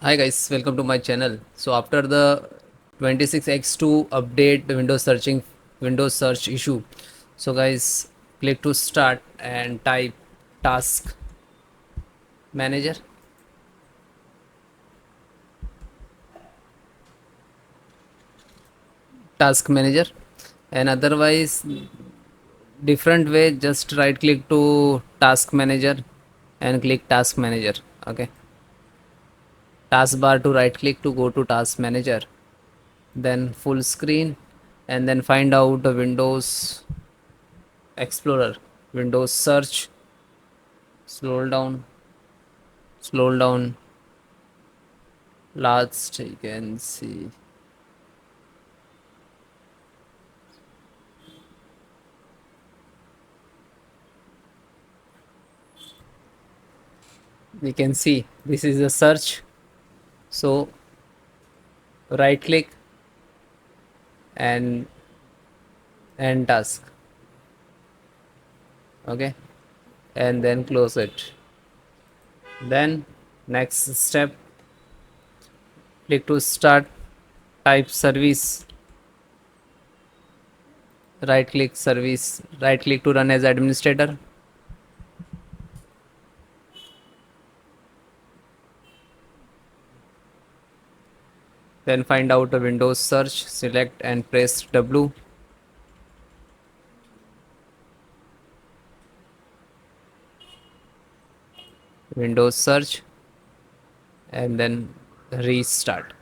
Hi guys, welcome to my channel. So after the 26x2 update the Windows search issue. So guys, click to start and type task manager. Task manager, and otherwise different way, just right click to task manager and click task manager. Okay, taskbar to right click to go to task manager, then full screen, and then find out the Windows Explorer, Windows search. Scroll down, last you can see, we can see this is the search. So right click and end task. Okay, and then close it. Then next step, click to start, type service, right click service, right click to run as administrator. Then find out the Windows search, select and press W. Windows search and then restart.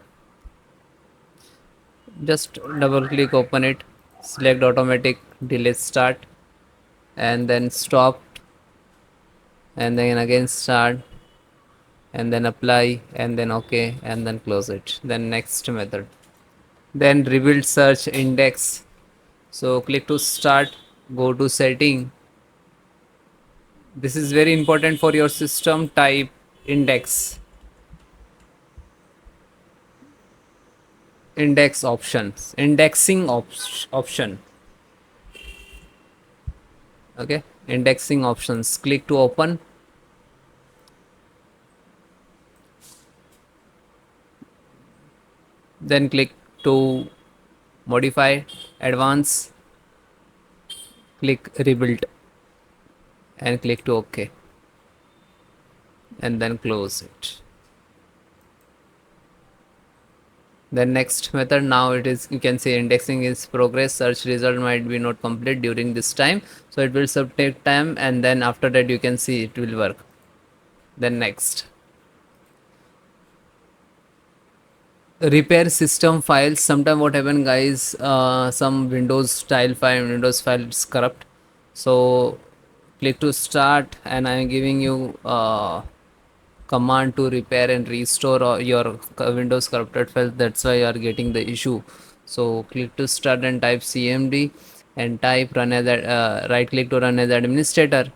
Just double click, open it, select automatic, delete start, and then stop, and then again start, and then apply, and then OK, and then close it. Then next method, then rebuild search index. So click to start, go to setting. This is very important for your system. Type index, index options, indexing option. Okay, indexing options, click to open. Then click to modify, advance, click rebuild, and click to OK, and then close it. Then next method, now it is, you can see indexing is progress, search result might be not complete during this time, so it will take time, and then after that you can see it will work. Then next, repair system files. Sometime what happen guys, some Windows file is corrupt. So click to start, and I am giving you command to repair and restore your Windows corrupted files. That's why you are getting the issue. So click to start and type cmd and type run as right click to run as administrator,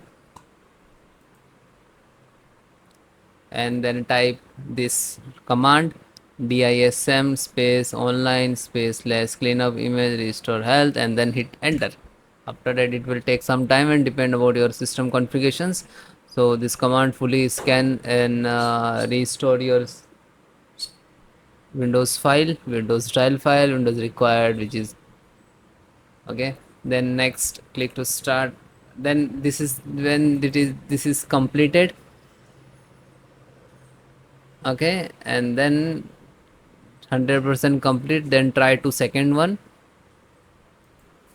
and then type this command DISM space online space less cleanup image restore health, and then hit enter. After that it will take some time and depend about your system configurations. So this command fully scan and restore your Windows file, Windows style file, Windows required, which is okay. Then next click to start. Then this is when this is completed. Okay, and then 100% complete, then try to second one.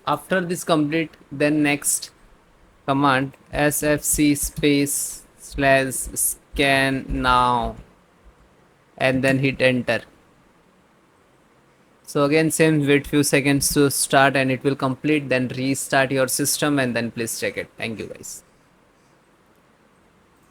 After this complete, then next command sfc space slash scan now, and then hit enter. So again same, wait few seconds to start and it will complete, then restart your system and then please check it. Thank you guys.